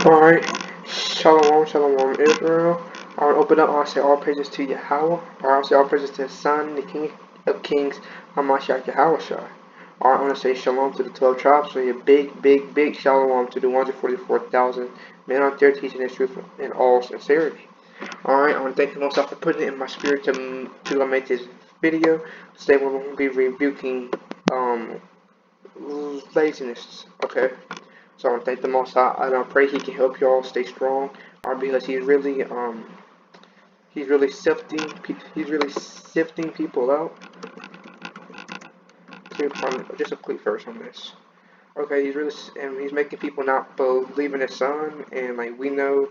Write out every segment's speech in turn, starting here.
Alright, Shalom, Shalom, Israel. I'll open up, I'll say all praises to Yahweh, or I'll say all praises to His Son, the King of Kings, Hamashiach Yahushua. Or I want to say Shalom to the 12 tribes, so a big Shalom to the 144,000 men out there teaching this truth in all sincerity. Alright, I want to thank you most for putting it in my spirit to make this video. Today we're going to be rebuking laziness, okay? So I want to thank the Most High, and I pray He can help y'all stay strong, because he's really sifting people out. Just a quick verse on this. Okay, he's making people not believe in His Son, and like we know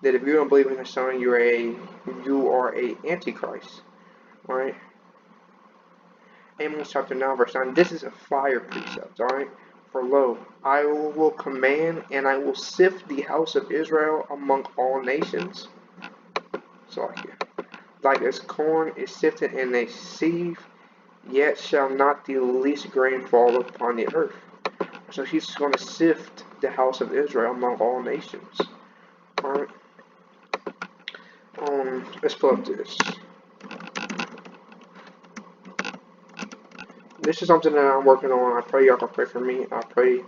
that if you don't believe in His Son, you are a antichrist, right? Amos chapter 9 verse 9. This is a fire precept, alright? For lo, I will command and I will sift the house of Israel among all nations. So like as corn is sifted in a sieve, yet shall not the least grain fall upon the earth. So he's going to sift the house of Israel among all nations. Alright? Let's pull up this. This is something that I'm working on. I pray y'all can pray for me. I pray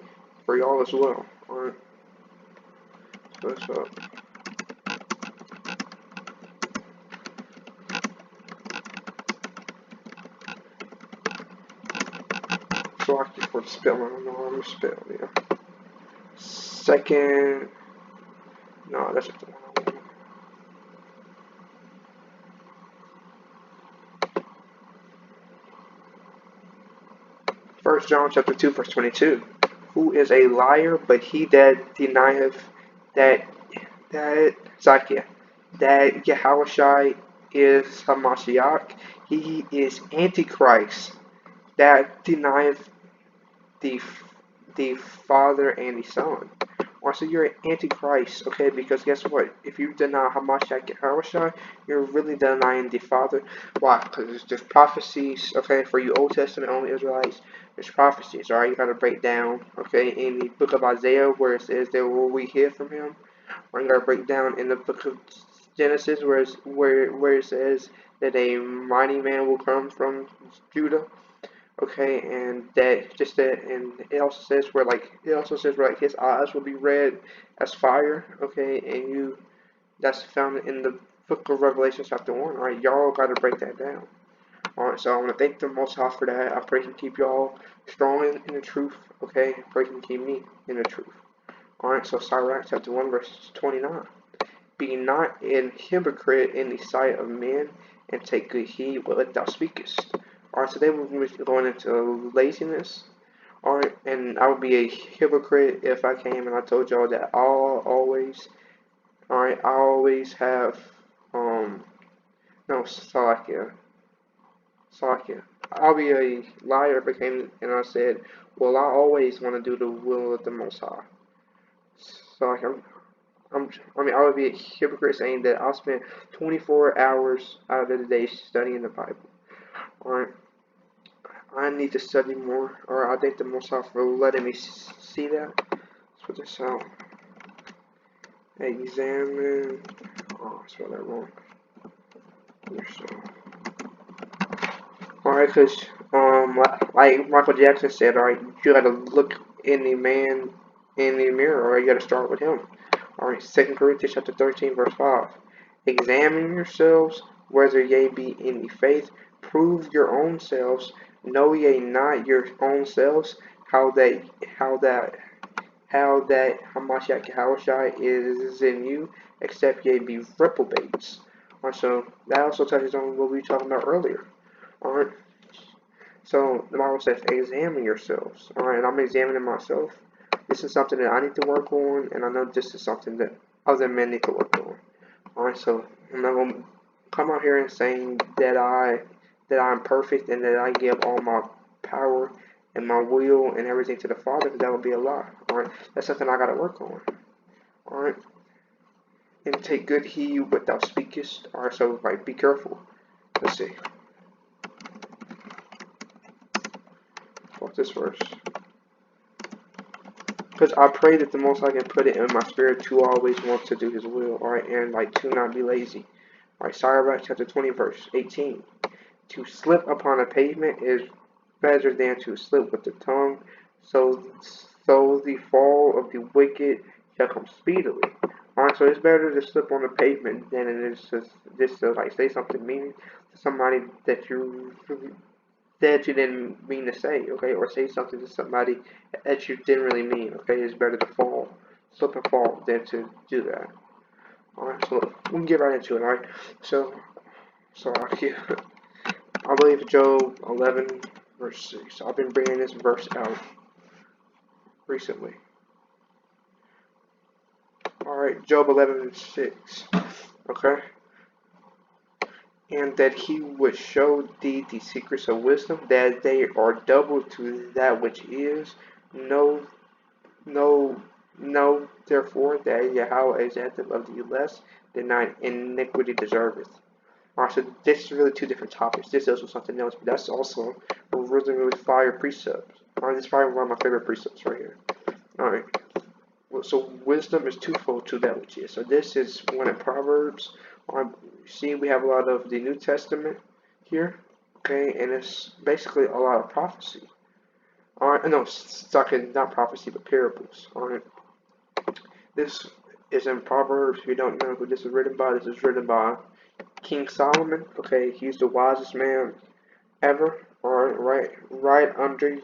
for y'all as well. Alright. So let's so I for the spell. I don't know how I'm gonna spell, yeah. Second, no, that's not the one I want. First John chapter 2 verse 22. Who is a liar but he that denieth that Zakia, that Yahushua is Hamashiach, he is Antichrist, that denieth the Father and the Son. Or so you're an Antichrist, okay? Because guess what? If you deny Hamashiach Yahushua, you're really denying the Father. Why? Because there's prophecies, okay, for you Old Testament only Israelites. There's prophecies, alright? You gotta break down, okay, in the book of Isaiah where it says that will we hear from him. Or you gotta break down in the book of Genesis where it says that a mighty man will come from Judah. Okay, and and it also says where his eyes will be red as fire. Okay, and that's found in the book of Revelation chapter 1. All right, y'all gotta break that down. All right, so I want to thank the Most High for that. I pray He can keep y'all strong in the truth. Okay, I pray He can keep me in the truth. All right, so Sirach chapter 1 verse 29. Be not an hypocrite in the sight of men, and take good heed what thou speakest. Alright, today we're going to be going into laziness. Alright, and I would be a hypocrite if I came and I told y'all that I always have, no, Salakia. I'll be a liar if I came and I said, well, I always want to do the will of the Most High. So, I would be a hypocrite saying that I'll spend 24 hours out of the day studying the Bible. Alright. I need to study more, or I thank the Most High for letting me see that. Let's put this out. Examine. Oh, I spelled that wrong. Alright, because, like Michael Jackson said, alright, you gotta look in the mirror, or you gotta start with him. Alright, 2 Corinthians chapter 13, verse 5. Examine yourselves, whether ye be in the faith. Prove your own selves. Know ye not your own selves how that Hamashiach Yahushua is in you, except ye be reprobates. Alright, so that also touches on what we were talking about earlier. Alright. So the Bible says, examine yourselves. Alright, and I'm examining myself. This is something that I need to work on, and I know this is something that other men need to work on. Alright, so I'm not gonna come out here and saying that I'm perfect and that I give all my power and my will and everything to the Father, because that would be a lie. Alright, that's something I gotta work on. Alright, and take good heed what thou speakest. Alright, so like be careful. Let's see. What's this verse? because I pray that the Most High can put it in my spirit to always want to do His will, alright, and like to not be lazy. Alright, Sirach chapter 20, verse 18. To slip upon a pavement is better than to slip with the tongue, so the fall of the wicked shall come speedily. Alright, so it's better to slip on the pavement than it is just to like say something mean to somebody that you didn't mean to say, okay, or say something to somebody that you didn't really mean, okay. It's better to slip and fall than to do that. Alright, so we can get right into it, alright. So I believe Job 11, verse 6. I've been bringing this verse out recently. Alright, Job 11:6. Okay? And that he would show thee the secrets of wisdom, that they are double to that which is. Know, therefore, that Yahweh is active of thee less than thine iniquity deserveth. Alright, so this is really two different topics. This deals with something else, but that's also a really, really fire precept. Alright, this is probably one of my favorite precepts right here. Alright. So wisdom is twofold to that which is. So this is one in Proverbs. See, we have a lot of the New Testament here, okay, and it's basically a lot of prophecy. Alright, no, sorry, not prophecy, but parables. Alright, this is in Proverbs. If you don't know who this is written by, this is written by King Solomon. Okay, he's the wisest man ever. Alright, right under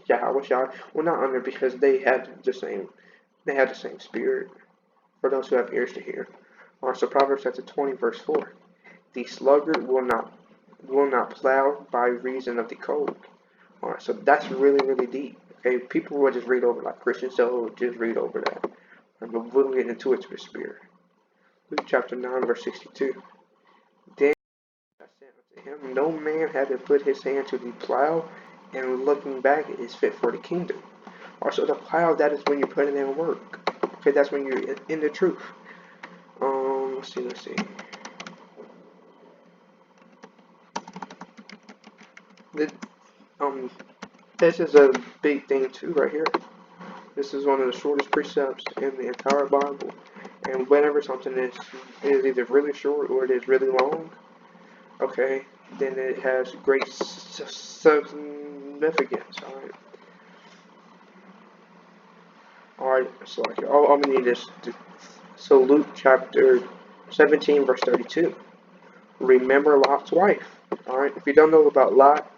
Yahweh. Well, not under, because they have the same spirit. For those who have ears to hear. Alright, so Proverbs chapter 20, verse 4. The sluggard will not plow by reason of the cold. Alright, so that's really, really deep. Okay, people will just read over, like Christians, so just read over that. But we'll get into it to the spirit. Luke chapter 9, verse 62. Then I said unto him, no man having put his hand to the plow, and looking back is fit for the kingdom. Also, the plow, that is when you're putting in work. Okay, that's when you're in the truth. Let's see. This is a big thing too right here. This is one of the shortest precepts in the entire Bible. And whenever something is either really short or it is really long, okay, then it has great significance. Alright, so all I'm gonna need is so Luke chapter 17, verse 32. Remember Lot's wife. Alright, if you don't know about Lot,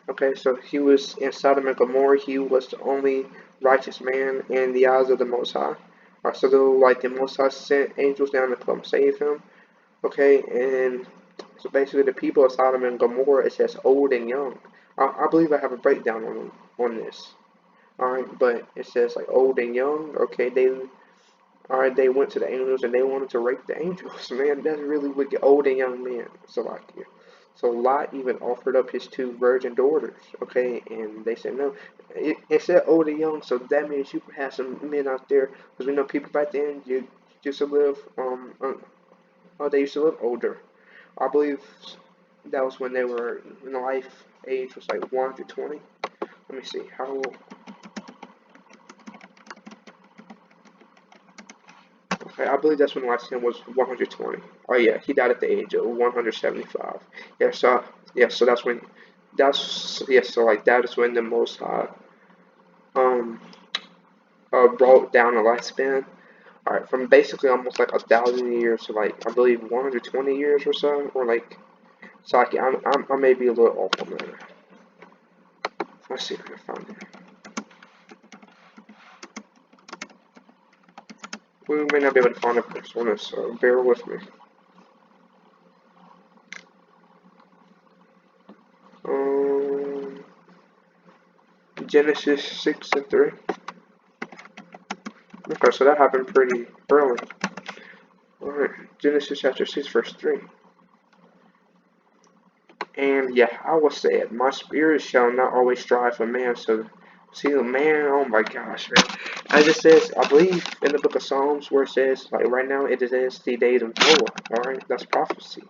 okay, so he was in Sodom and Gomorrah. He was the only righteous man in the eyes of the Most High. Alright, so the Most High sent angels down to come save him. Okay, and so basically the people of Sodom and Gomorrah, it says old and young. I believe I have a breakdown on this. Alright, but it says like old and young. Okay, they went to the angels and they wanted to rape the angels. Man, that's really wicked. Old and young men. So Lot even offered up his 2 virgin daughters. Okay, and they said no. It said old and young, so that means you can have some men out there, because we know people back then used to live they used to live older. I believe that was when they were in life age was like 120. Let me see how old. Okay, I believe that's when lifespan was 120. Oh yeah, he died at the age of 175. So that's when so like that is when the Most High brought down the lifespan. Alright, from basically almost like 1,000 years to like I believe 120 years or so, or like so like I may be a little off on that. Let's see if I can find it. We may not be able to find a verse on this, so bear with me. Genesis 6 and 3. Okay, so that happened pretty early. Alright, Genesis chapter 6, verse 3. And Yahweh said, my spirit shall not always strive for man. So, see, the man, oh my gosh, man. As it says, I believe in the book of Psalms, where it says, like right now, it is the days of Noah. Alright, that's prophecy.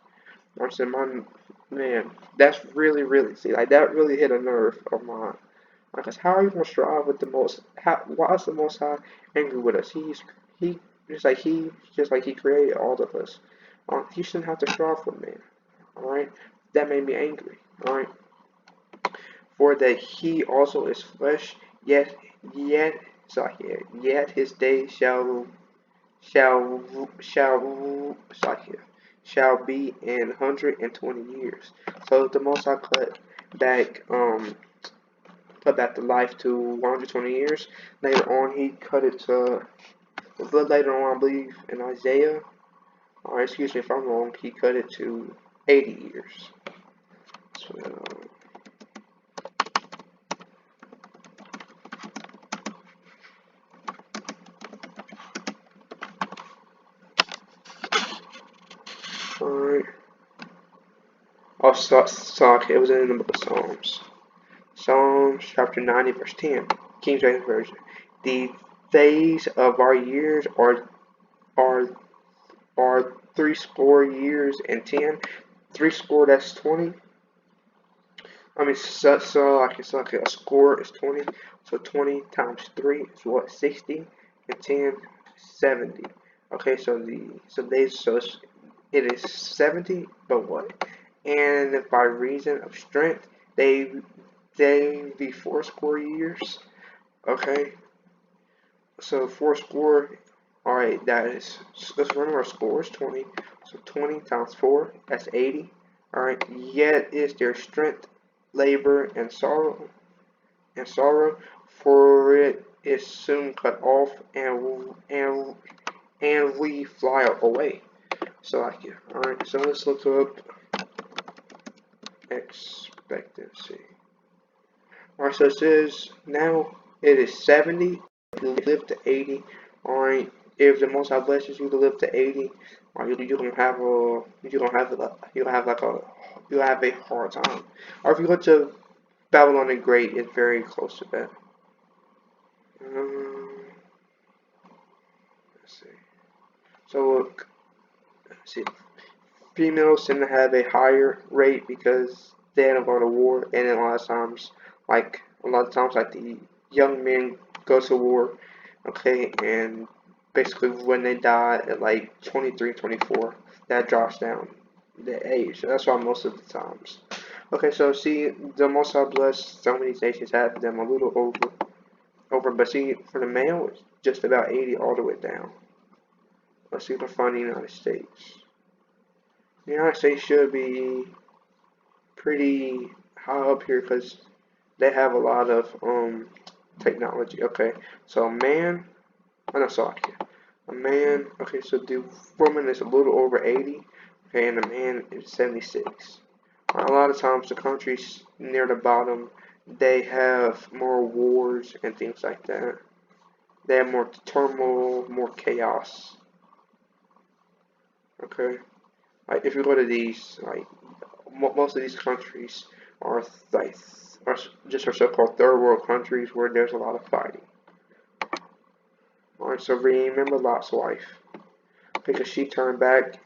I said, man, that's really, really, see, like that really hit a nerve of mine. Because how are you gonna strive with the most? Why is the Most High angry with us? He just like he created all of us. He shouldn't have to strive with man. All right, that made me angry. All right, for that he also is flesh, yet yet his days shall shall shall be in 120 years. So the Most High back cut back the life to 120 years. Later on, he cut it to later on, I believe in Isaiah. Or excuse me if I'm wrong. He cut it to 80 years. So, alright. Oh, okay, it was in the book of Psalms. Psalms chapter 90, verse 10. King James Version. The days of our years are three score years and 10. Three score, that's 20. I mean, like a score is 20. So 20 times 3 is what? 60. And 10, 70. Okay, it is 70, but what? And by reason of strength, they be 4 score years. Okay, so 4 score. All right, let's run our scores. 20. So 20 times 4, that's 80. All right, yet is their strength, labor, and sorrow, for it is soon cut off, and we fly away. So like yeah. All right, so let's look up expectancy. Alright, so it says now it is 70. You live to 80. Alright, if the Most High blesses you to live to 80, you're gonna have a hard time. Or if you go to Babylon the Great, it's very close to that. Let's see. So look, let's see. Females tend to have a higher rate because they had to go to war, and then a lot of times, like the young men go to war, okay, and basically when they die at like 23, 24, that drops down the age. So that's why most of the times. Okay, so see, the Most High blessed some of these nations have them a little but see, for the male, it's just about 80 all the way down. Let's see if we can find the United States. The United States should be pretty high up here because they have a lot of technology. Okay, so a man, oh no, sorry, a man. Okay, so the woman is a little over 80. Okay, and the man is 76. A lot of times, the countries near the bottom, they have more wars and things like that. They have more turmoil, more chaos. Okay. Like if you go to these, like most of these countries are like are just our so-called third world countries where there's a lot of fighting. Alright, so remember Lot's wife because she turned back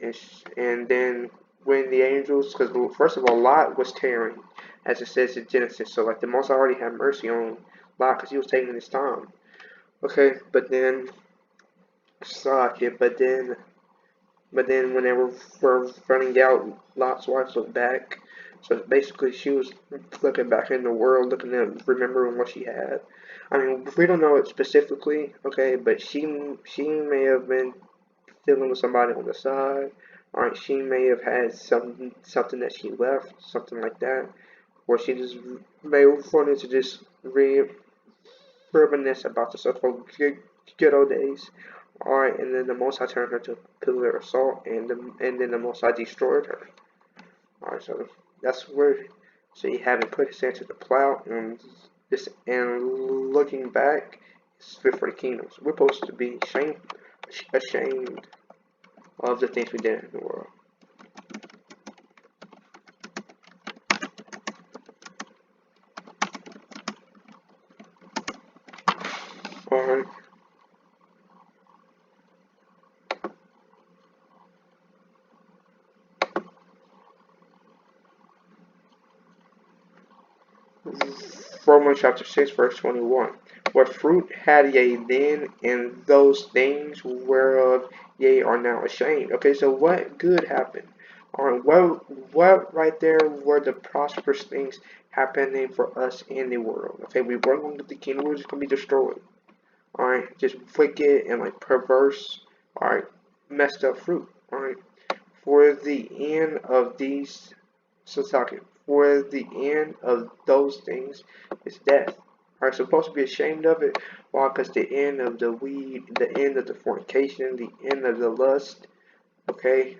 and then when the angels, because first of all Lot was tarrying, as it says in Genesis, so like the Most already had mercy on Lot because he was taking his time. Okay, but then But then when they were running out, Lot's wife looked back. So basically, she was looking back in the world, looking at remembering what she had. I mean, we don't know it specifically, okay, but she may have been dealing with somebody on the side. Alright, she may have had something that she left, something like that, or she just may have wanted to just reminisce about the so-called good old days. Alright, and then the Most High turned her to a pillar of salt, and then the Most High destroyed her. Alright, so that's where, so you haven't put his hand to the plow, and looking back, it's fit for the kingdoms. We're supposed to be ashamed of the things we did in the world. Alright. Romans chapter 6, verse 21. What fruit had ye then in those things whereof ye are now ashamed? Okay, so what good happened? Alright, what right there were the prosperous things happening for us in the world? Okay, we weren't going to get the kingdom, we were just going to be destroyed. Alright, just wicked and like perverse, alright, messed up fruit. Alright, for the end of these society, for the end of those things is death. Are supposed to be ashamed of it? Why? Because the end of the weed, the end of the fornication, the end of the lust, okay,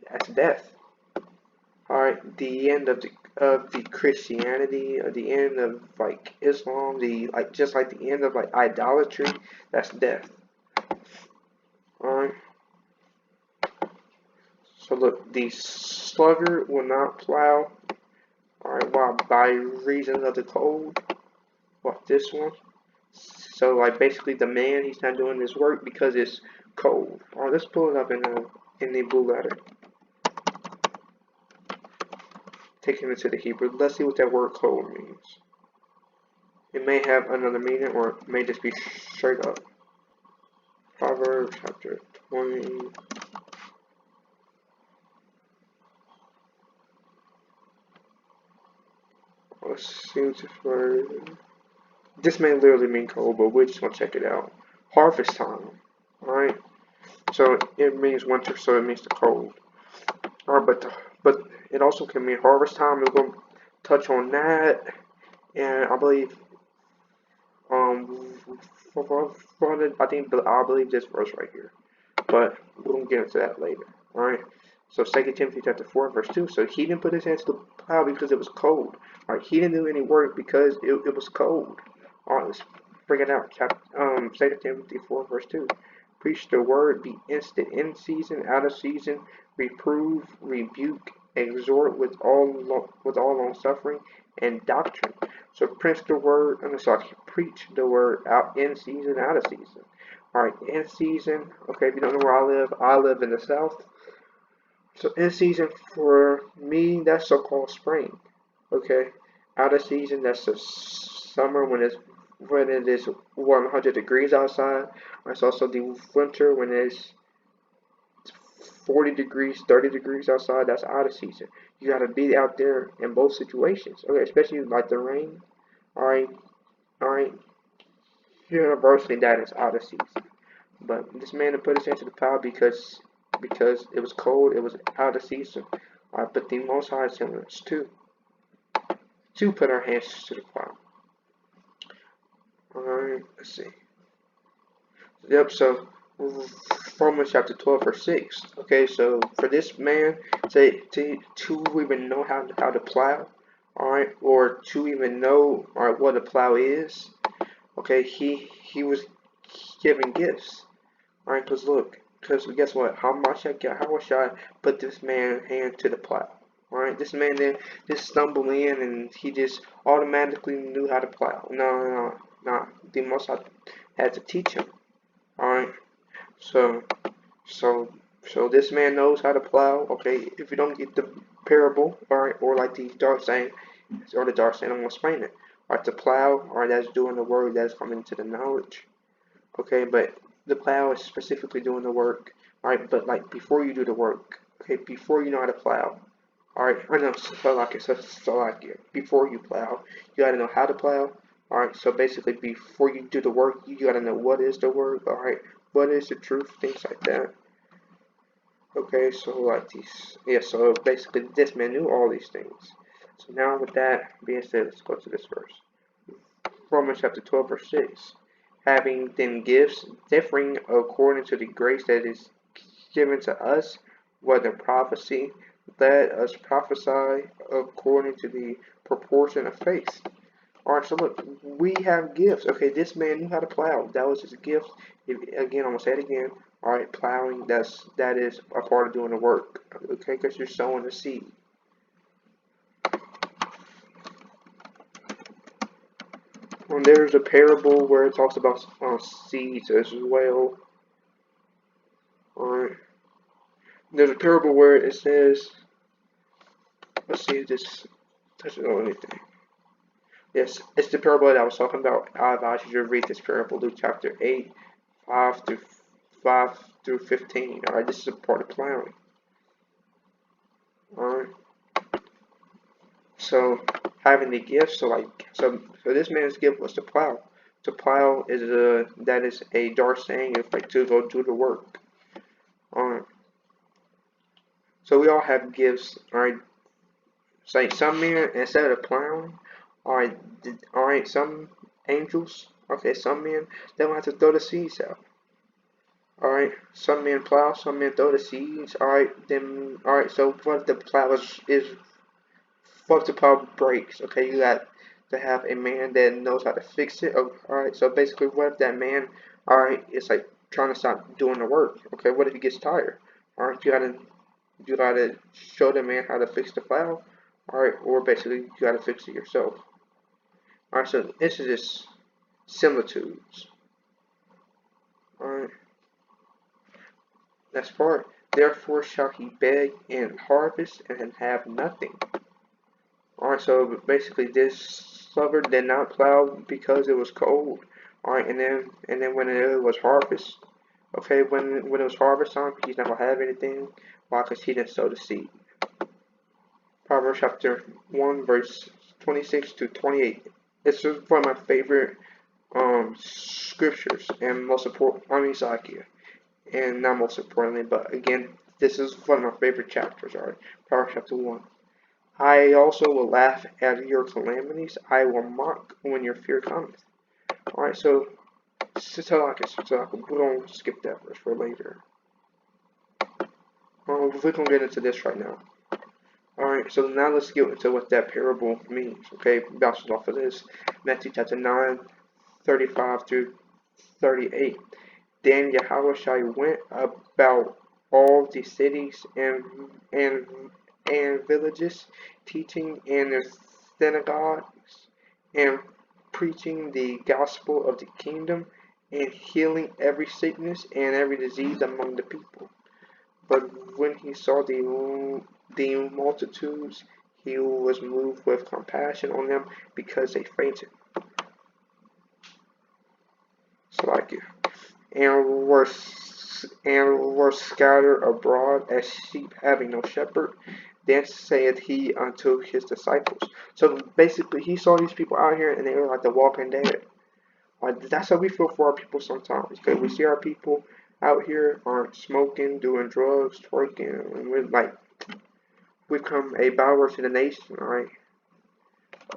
that's death. Alright, the end of the Christianity, the end of like Islam, the like just like the end of like idolatry, that's death. Alright. So look, the sluggard will not plow. Alright, why? By reason of the cold. What, this one? So like basically the man, he's not doing his work because it's cold. Alright, let's pull it up in the blue letter. Taking it to the Hebrew. Let's see what that word cold means. It may have another meaning or it may just be straight up. Proverbs chapter 20. Let's see what this word. This may literally mean cold, but we're just gonna check it out. Harvest time. Alright. So it means winter, so it means the cold. Alright, but it also can mean harvest time. We're gonna touch on that. And I believe I believe this verse right here. But we're gonna get into that later. Alright. So 2 Timothy chapter 4, verse 2. So he didn't put his hands to the plow because it was cold. Alright, he didn't do any work because it was cold. Alright, let's bring it out. 2 Timothy 4, verse 2. Preach the word, be instant in season, out of season, reprove, rebuke, exhort with all long suffering and doctrine. So preach the word, preach the word out in season, out of season. Alright, in season, okay, if you don't know where I live in the south. So in season for me, that's so-called spring. Okay, out of season, that's the summer when it is 100 degrees outside. It's also the winter when it's 40 degrees, 30 degrees outside. That's out of season. You gotta be out there in both situations. Okay, especially like the rain. Alright, universally that is out of season. But this man put his hand to the plow because it was cold, it was out of season. Alright, but the Most High is telling us to put our hands to the plow. Alright, let's see. Yep, so Romans chapter 12, verse 6. Okay, so for this man to even know how to plow, alright, or to even know what a plow is, okay, he was given gifts. Alright, because guess what? How much I put this man's hand to the plow? Alright, this man then just stumbled in and he just automatically knew how to plow. No. The Most I had to teach him. Alright, so this man knows how to plow. Okay, if you don't get the parable, alright, or like the dark saying, I'm gonna explain it. Alright, to plow, alright, that's doing the work, that's coming to the knowledge. Okay, but the plow is specifically doing the work. Alright, but like before you do the work, okay, before you know how to plow, alright, I know, before you plow, you gotta know how to plow. Alright, so basically before you do the work, you gotta know what is the work, alright, what is the truth, things like that. Okay, so like these, yeah, so basically this man knew all these things. So now with that being said, let's go to this verse. Romans chapter 12, verse 6. Having then gifts differing according to the grace that is given to us, whether prophecy, let us prophesy according to the proportion of faith. Alright, so look, we have gifts. Okay, this man knew how to plow. That was his gift. Again, I'm going to say it again. Alright, plowing, that is a part of doing the work. Okay, because you're sowing the seed. And there's a parable where it talks about seeds as well. Alright. There's a parable where it says, let's see if this touches on anything. Yes, it's the parable that I was talking about. I advise you to read this parable, Luke chapter 8, 5 through 15. Alright, this is a part of plowing. Alright. So having the gift, so this man's gift was to plow. To plow is a dark saying of like to go do the work. Alright. So we all have gifts, alright. So like some men instead of plowing, alright, some angels, okay, some men they don't have to throw the seeds out. Alright, some men plow, some men throw the seeds. Alright, so what if the plow is what if the plow breaks? Okay, you got to have a man that knows how to fix it. Oh, alright, so basically what if that man, alright, is like trying to stop doing the work? Okay, what if he gets tired? Alright, you gotta show the man how to fix the plow. Alright, or basically you gotta fix it yourself. Alright, so this is just similitudes. Alright. Next part. Therefore shall he beg and harvest and have nothing. Alright, so basically this sluggard did not plow because it was cold. Alright, and then when it was harvest, okay, when it was harvest time, he's not gonna have anything. Why? Because he didn't sow the seed. Proverbs chapter 1 verse 26 to 28. This is one of my favorite scriptures and most important, Isaiah. And not most importantly, but again, this is one of my favorite chapters, alright? Proverbs chapter 1. I also will laugh at your calamities. I will mock when your fear cometh. Alright, so we're going to skip that verse for later. We're going to get into this right now. Alright, so now let's get into what that parable means. Okay, bouncing off of this. Matthew chapter 9, 35 through 38. Then Yahushua went about all the cities and villages, teaching in the synagogues and preaching the gospel of the kingdom and healing every sickness and every disease among the people. But when he saw the multitudes, he was moved with compassion on them because they fainted. So like it. And were scattered abroad as sheep having no shepherd. Then saith he unto his disciples. So basically, he saw these people out here, and they were like the walking dead. That's how we feel for our people sometimes. Okay, we see our people out here aren't smoking, doing drugs, twerking, and we're like, we become a byword to the nation, right?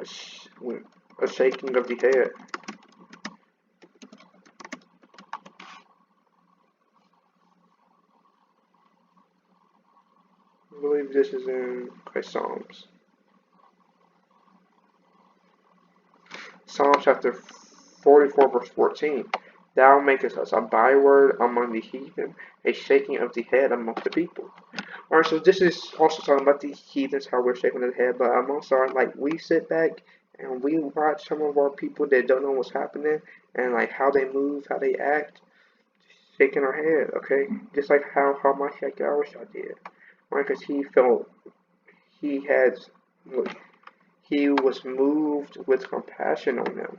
A shaking of the head. I believe this is in Psalms. Psalm chapter 44 verse 14. Thou makest us a byword among the heathen, a shaking of the head among the people. Alright, so this is also talking about the heathens, how we're shaking their head, but I'm also like we sit back and we watch some of our people that don't know what's happening and like how they move, how they act, shaking our head, okay? Just like how my Yahushua did. Right, because he had, he was moved with compassion on them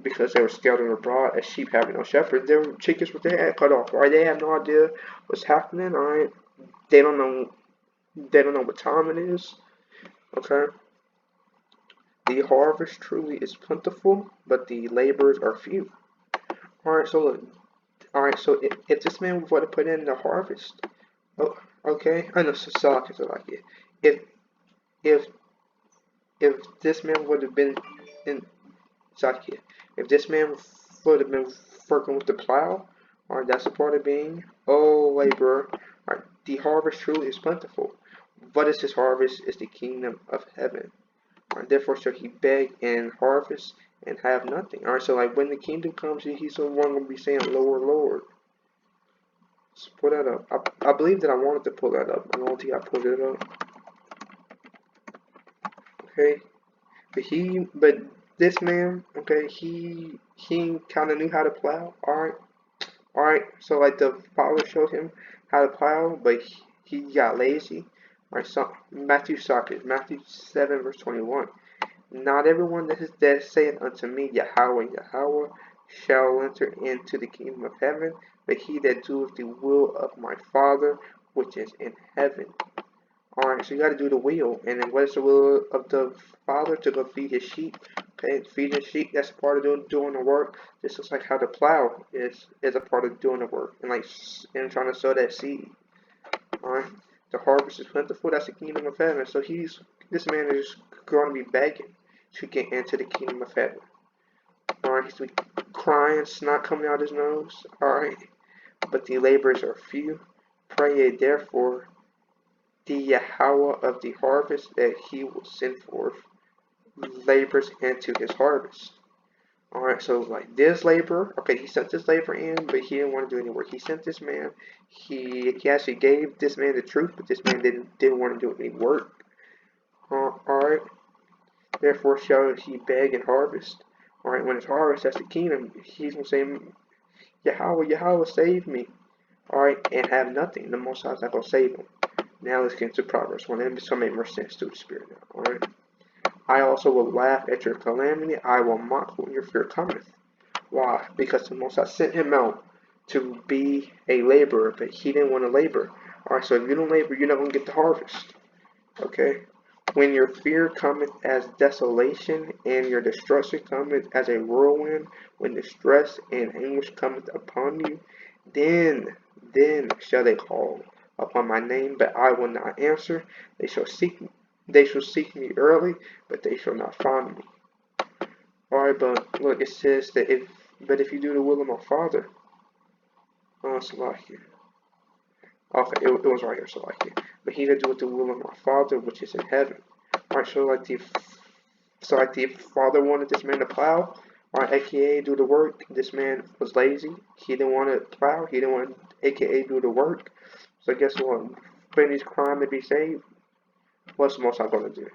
because they were scattered abroad as sheep having no shepherd. There were chickens with their head cut off. Right, they have no idea what's happening. All right, they don't know what time it is. Okay, the harvest truly is plentiful, but the laborers are few. All right, so if this man were to put in the harvest, oh, okay, I know so like it. If if this man would have been in Zakia, if this man would have been working with the plow, or that's a part of being, oh laborer, or the harvest truly is plentiful. What is his harvest? Is the kingdom of heaven. Or therefore shall he beg and harvest and have nothing. Alright, so like when the kingdom comes, he's the one gonna be saying, Lord, Lord. Let's pull that up. I believe that I wanted to pull that up. I don't think I pulled it up. Okay. But this man, okay, he kind of knew how to plow. All right. So like the father showed him how to plow, but he got lazy. All right. So Matthew 7 verse 21. Not everyone that saith unto me, Yahweh, Yahweh, shall enter into the kingdom of heaven, but he that doeth the will of my Father which is in heaven. Alright, so you got to do the will. And then what is the will of the Father? To go feed his sheep. Okay, feeding sheep, that's a part of doing the work. This is like how the plow is a part of doing the work. And trying to sow that seed. Alright, the harvest is plentiful. That's the kingdom of heaven. So this man is going to be begging to get into the kingdom of heaven. Alright, he's crying, snot coming out his nose. Alright, but the laborers are few. Pray ye therefore the Yahweh of the harvest that he will send forth laborers into his harvest. Alright, so like this laborer, okay, he sent this laborer in, but he didn't want to do any work. He sent this man, he actually gave this man the truth, but this man didn't want to do any work. Alright, therefore shall he beg and harvest. Alright, when it's harvest, that's the kingdom. He's going to say, Yahweh, Yahweh, save me. Alright, and have nothing. The Most High is not going to save him. Now let's get into Proverbs 1. Let me so make more sense to the Spirit now. Alright. I also will laugh at your calamity. I will mock when your fear cometh. Why? Because the Most High sent him out to be a laborer, but he didn't want to labor. Alright, so if you don't labor, you're not going to get the harvest. Okay? When your fear cometh as desolation, and your destruction cometh as a whirlwind, when distress and anguish cometh upon you, then shall they call upon my name, but I will not answer. They shall seek me early, but they shall not find me. Alright, but look, it says that if you do the will of my Father, it's like here. Okay, it was right here, so like here. But he that doeth the will of my Father which is in heaven. Alright, so like the Father wanted this man to plow. Alright, aka do the work. This man was lazy. He didn't want to plow. He didn't want to, aka do the work. So guess what? When he's crying to be saved, what's the Most High going to do?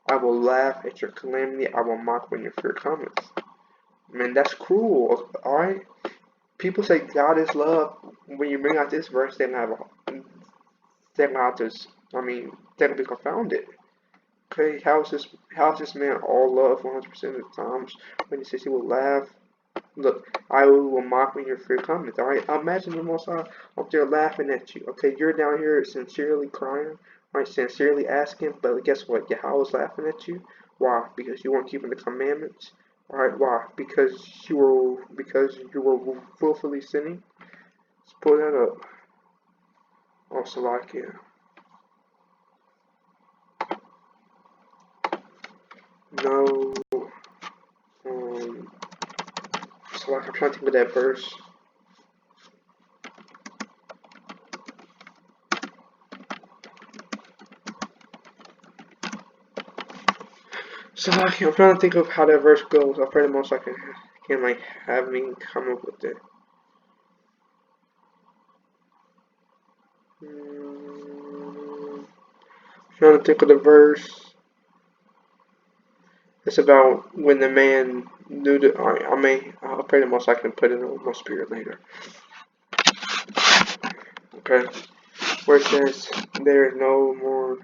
I will laugh at your calamity. I will mock when your fear cometh. Man, that's cruel. Alright? People say God is love. When you bring out this verse, they're going to be confounded. Okay, how is this man all love 100% of the times when he says he will laugh? Look, I will mock when your fear cometh. Alright, imagine the Most High up there laughing at you. Okay, you're down here sincerely crying, alright, sincerely asking, but guess what? Yahweh's laughing at you. Why? Because you weren't keeping the commandments. Alright, why? Because you were willfully sinning. Let's pull that up. Oh, Salakia. No. So like I'm trying to think of that verse. So like, I'm trying to think of how that verse goes. I pray the Most I can like have me come up with it. Trying to think of the verse. It's about when the man knew the. Alright, I'll pray the Most I can put it on my spirit later. Okay, where it says there is no more.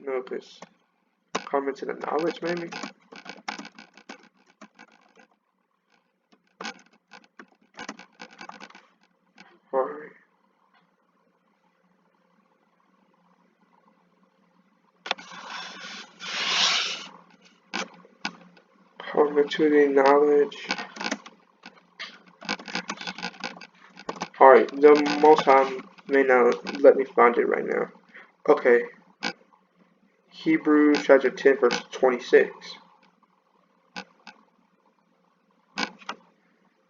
No, because come into the knowledge, maybe. Alright. Come into the knowledge. Alright, the Most High may not let me find it right now. Okay. Hebrews chapter 10 verse 26.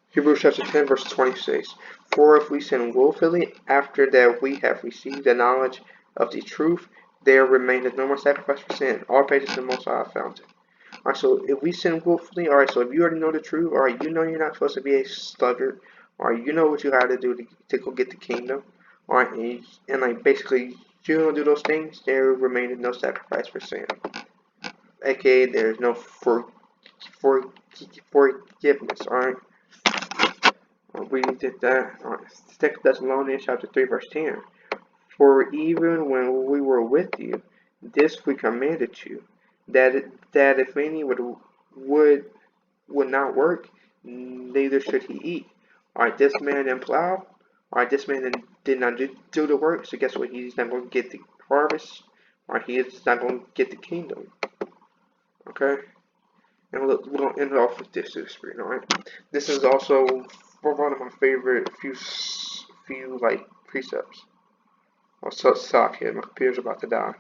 Hebrews chapter 10 verse 26. For if we sin willfully after that we have received the knowledge of the truth, there remaineth no more sacrifice for sin. All praises to the Most High found it. Alright, so if we sin willfully, alright, so if you already know the truth, alright, you know you're not supposed to be a sluggard, alright, you know what you got to do to go get the kingdom, alright, and like basically you don't do those things, there remaineth no sacrifice for sin. AKA there's no forgiveness, alright? We did that. Alright, 2 Thessalonians chapter 3 verse 10. For even when we were with you, this we commanded you, that if any would would not work, neither should he eat. Alright, this man didn't plow. Alright, this man did not do the work, so guess what? He's not going to get the harvest. Alright, he is not going to get the kingdom. Okay? And look, we're going to end it off with this screen, alright? This is also one of my favorite few like precepts. I'm so stuck here. My computer's about to die.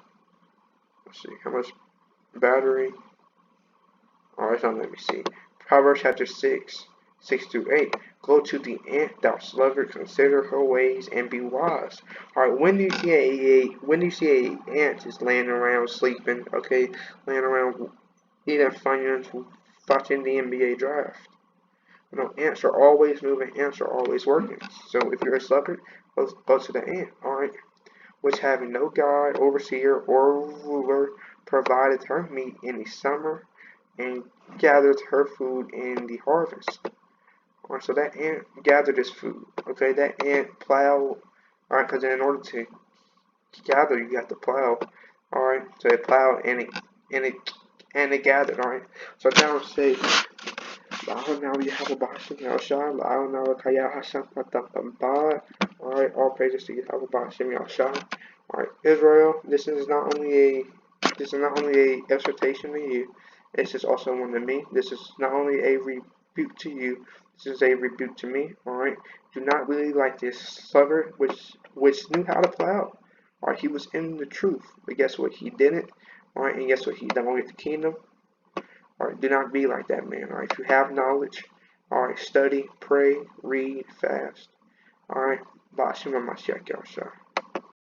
Let's see how much battery. Alright, so let me see. Proverbs chapter 6:6-8. Go to the ant, thou sluggard, consider her ways and be wise. Alright, when do you see a ant is laying around sleeping, okay, laying around eating Funyuns, watching the NBA draft? You know, ants are always moving, ants are always working. So if you're a sluggard, go to the ant, alright? Which having no guide, overseer, or ruler, provided her meat in the summer and gathered her food in the harvest. Alright, so that ant gathered his food. Okay, that ant plowed. Alright, because in order to gather, you have to plow. Alright, so it plowed and it gathered. Alright, so now say, Alright, all praises to Yahweh. Alright, Israel, this is not only a exhortation to you, this is also one to me. This is not only a rebuke to you, this is a rebuke to me. Alright, do not really like this sluggard, which knew how to plow. Alright, he was in the truth, but guess what? He didn't. Alright, and guess what? He don't get the kingdom. Alright, do not be like that man. Alright, if you have knowledge, alright, study, pray, read, fast. Alright, Bashima Mashiach Yahshua.